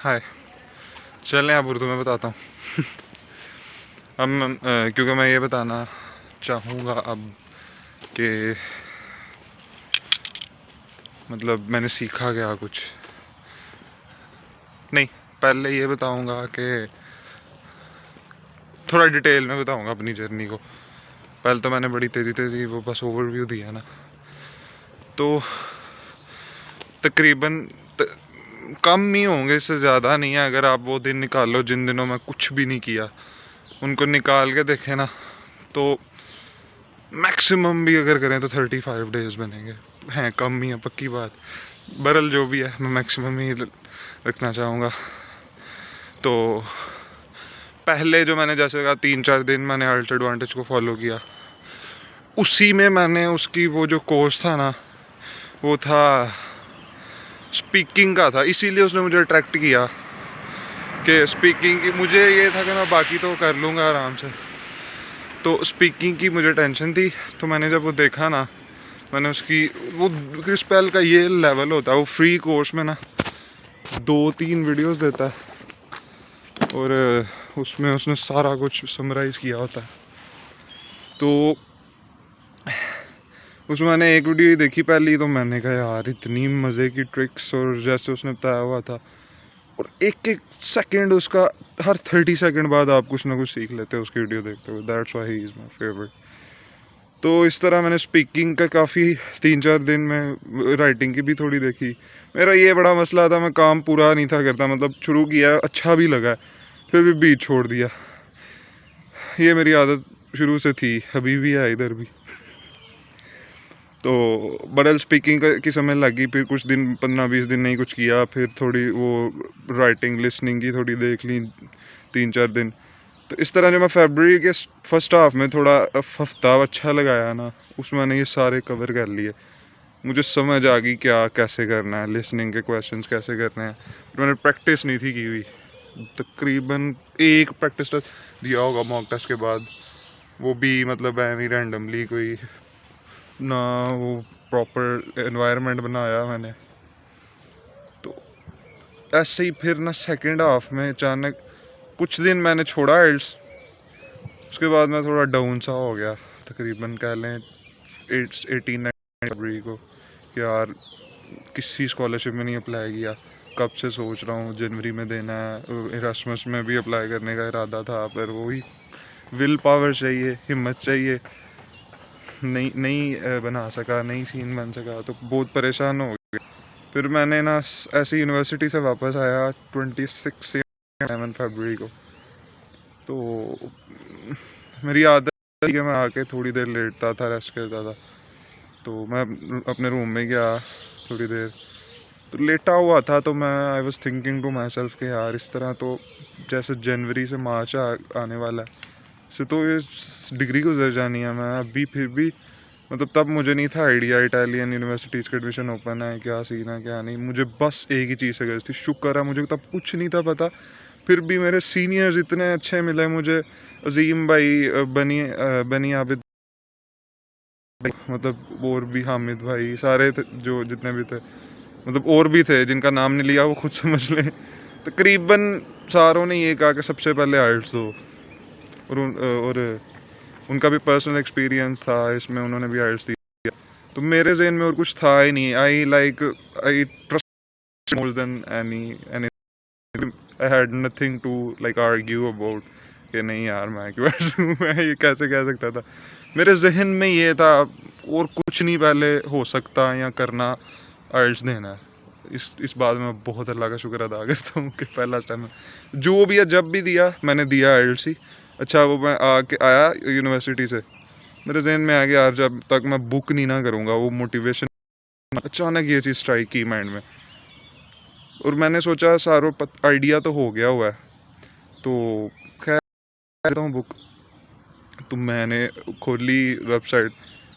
हाय। चलें अब उर्दू में बताता हूँ। क्योंकि मैं ये बताना चाहूँगा अब कि मतलब मैंने सीखा क्या कुछ नहीं। पहले ये बताऊँगा कि थोड़ा डिटेल में बताऊँगा अपनी जर्नी को। पहले तो मैंने बड़ी तेज़ी वो बस ओवरव्यू दिया ना, तो तकरीबन कम ही होंगे, इससे ज़्यादा नहीं है। अगर आप वो दिन निकालो जिन दिनों में कुछ भी नहीं किया, उनको निकाल के देखें ना, तो मैक्सिमम भी अगर करें तो 35 डेज़ बनेंगे। हैं कम ही है, पक्की बात। बरल जो भी है, मैं मैक्सिमम ही रखना चाहूँगा। तो पहले जो मैंने जैसे कहा 3-4 दिन मैंने अल्ट एडवांटेज को फॉलो किया, उसी में मैंने उसकी वो जो कोर्स था ना, वो था स्पीकिंग का था। इसीलिए उसने मुझे अट्रैक्ट किया कि स्पीकिंग की मुझे ये था कि मैं बाकी तो कर लूँगा आराम से, तो स्पीकिंग की मुझे टेंशन थी। तो मैंने जब वो देखा ना, मैंने उसकी वो क्रिस्पेल का ये लेवल होता है, वो फ्री कोर्स में ना 2-3 वीडियोस देता है और उसमें उसने सारा कुछ समराइज़ किया होता है। तो उसमें मैंने एक वीडियो ही देखी पहली, तो मैंने कहा यार इतनी मज़े की ट्रिक्स, और जैसे उसने बताया हुआ था, और एक एक सेकंड उसका, हर 30 सेकंड बाद आप कुछ ना कुछ सीख लेते हो उसकी वीडियो देखते हुए। That's why he is my favourite. तो इस तरह मैंने स्पीकिंग का काफ़ी 3-4 दिन में, राइटिंग की भी थोड़ी देखी। मेरा ये बड़ा मसला था, मैं काम पूरा नहीं था करता, मतलब शुरू किया, अच्छा भी लगा, फिर भी बीच छोड़ दिया। ये मेरी आदत शुरू से थी, अभी भी है इधर भी। तो बडल स्पीकिंग की समय लगी, फिर कुछ दिन 15-20 दिन नहीं कुछ किया, फिर थोड़ी वो राइटिंग लिसनिंग की थोड़ी देख ली 3-4 दिन। तो इस तरह जो मैं फरवरी के फर्स्ट हाफ में थोड़ा हफ्ता अच्छा लगाया ना, उसमें मैंने ये सारे कवर कर लिए। मुझे समझ आ गई क्या कैसे करना है, लिसनिंग के क्वेश्चंस कैसे करने हैं। मैंने प्रैक्टिस नहीं थी की हुई, तकरीबन एक प्रैक्टिस टेस्ट दिया होगा मॉक टेस्ट के बाद, वो भी मतलब ऐवी रैंडमली कोई ना, वो प्रॉपर एनवायरनमेंट बनाया मैंने। तो ऐसे ही फिर ना सेकेंड हाफ में अचानक कुछ दिन मैंने छोड़ा आइल्स, उसके बाद मैं थोड़ा डाउन सा हो गया, तकरीबन कह लें 18-19 फरवरी को, कि यार किसी स्कॉलरशिप में नहीं अप्लाई किया, कब से सोच रहा हूँ जनवरी में देना है। इरास्मस में भी अप्लाई करने का इरादा था, पर वही विल पावर चाहिए, हिम्मत चाहिए, नहीं बना सका, नहीं सीन बन सका, तो बहुत परेशान हो गया। फिर मैंने ना ऐसे यूनिवर्सिटी से वापस आया 26 फरवरी को। तो मेरी आदत थी कि मैं आके थोड़ी देर लेटता था, रेस्ट करता था। तो मैं अपने रूम में गया थोड़ी देर, तो लेटा हुआ था, तो मैं I was thinking to myself कि यार इस तरह तो जैसे जनवरी से मार्च आने वाला है, इससे तो ये डिग्री गुजर जानी है। मैं अभी फिर भी मतलब तब मुझे नहीं था आइडिया इटालियन यूनिवर्सिटीज़ का एडमिशन ओपन है, क्या सीन है क्या नहीं। मुझे बस एक ही चीज़ से गर्ज थी, शुक्र है मुझे तब कुछ नहीं था पता, फिर भी मेरे सीनियर्स इतने अच्छे मिले मुझे। अजीम भाई, बनी आबिद, मतलब और भी हामिद भाई, सारे थे जो जितने भी थे, मतलब और भी थे जिनका नाम नहीं लिया, वो खुद समझ लें। तकरीबन सारों ने ये कहा कि सबसे पहले आइल्स दो, और उनका भी पर्सनल एक्सपीरियंस था इसमें, उन्होंने भी आइल्स दिया। तो मेरे जहन में और कुछ था ही नहीं। I trust more than any I had nothing to like argue about कि नहीं यार मैं क्यों मैं ये कैसे कह सकता था। मेरे जहन में ये था, और कुछ नहीं पहले हो सकता या करना, आइल्स देना है। इस बात में मैं बहुत अल्लाह का शुक्र अदा करता हूँ कि पहला टाइम जो भी है, जब भी दिया मैंने दिया आइल्स ही। अच्छा, वो मैं आके आया यूनिवर्सिटी से, मेरे जहन में आ गया यार जब तक मैं बुक नहीं ना करूँगा, वो मोटिवेशन, अचानक ये चीज़ स्ट्राइक की माइंड में। और मैंने सोचा सारों आइडिया तो हो गया हुआ है, तो खैर देता हूँ बुक। तो मैंने खोली वेबसाइट,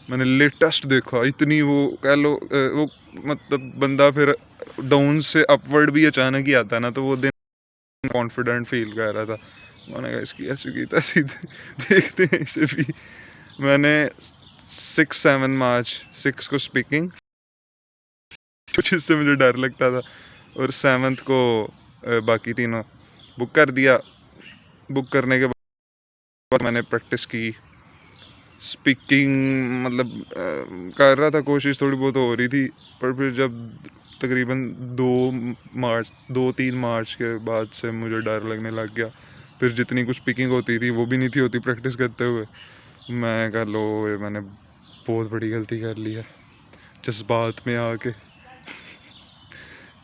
मैंने लेटेस्ट देखा, इतनी वो कह लो वो मतलब बंदा फिर डाउन से अपवर्ड भी अचानक ही आता है ना, तो वो दिन कॉन्फिडेंट फील कर रहा था। मैंने कहा इसकी ऐसी की तैसी देखते हैं इसे भी। मैंने 6-7 मार्च 6 को स्पीकिंग, कुछ इससे मुझे डर लगता था, और 7th को बाकी तीनों बुक कर दिया। बुक करने के बाद मैंने प्रैक्टिस की स्पीकिंग, मतलब कर रहा था, कोशिश थोड़ी बहुत हो रही थी। पर फिर जब तकरीबन 2-3 मार्च के बाद से मुझे डर लगने लग गया। फिर जितनी कुछ स्पीकिंग होती थी वो भी नहीं थी होती प्रैक्टिस करते हुए। मैं कहा लो ये मैंने बहुत बड़ी गलती कर ली है जज्बात में आके।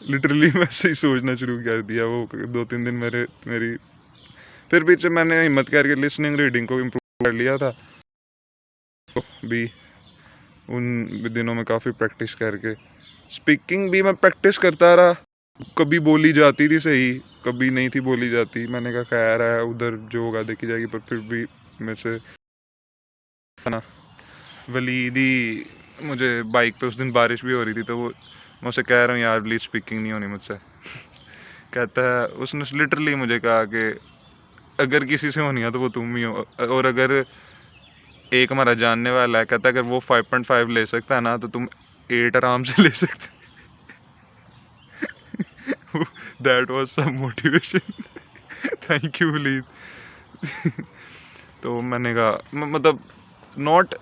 लिटरली मैं ऐसे ही सोचना शुरू कर दिया। वो 2-3 दिन मेरी फिर भी जब मैंने हिम्मत करके लिसनिंग रीडिंग को इम्प्रूव कर लिया था, तो भी उन दिनों में काफ़ी प्रैक्टिस करके स्पीकिंग भी मैं प्रैक्टिस करता रहा। कभी बोली जाती थी सही, कभी नहीं थी बोली जाती। मैंने कहा खैर है, उधर जो होगा देखी जाएगी। पर फिर भी मेरे से है ना, वलीदी मुझे बाइक पे उस दिन बारिश भी हो रही थी, तो वो मैं उसे कह रहा हूँ यार प्लीज़ स्पीकिंग नहीं होनी मुझसे। कहता है, उसने लिटरली मुझे कहा कि अगर किसी से होनी है तो वो तुम ही हो, और अगर एक हमारा जानने वाला है, कहता है अगर वो 5.5 ले सकता है ना तो तुम 8 आराम से ले सकते। That was some motivation. Thank you Waleed. तो मैंने कहा मतलब नॉट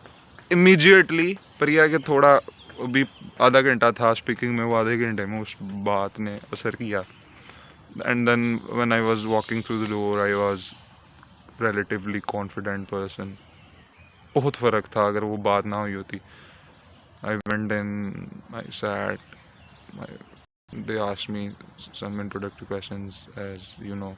इमीडिएटली, पर यह कि थोड़ा अभी आधा घंटा था स्पीकिंग में, वो आधे घंटे में उस बात ने असर किया। And then when I was walking through the door I was relatively confident person. बहुत फ़र्क था अगर वो बात ना हुई होती। I went in, I sat, they asked me some introductory questions, as you know.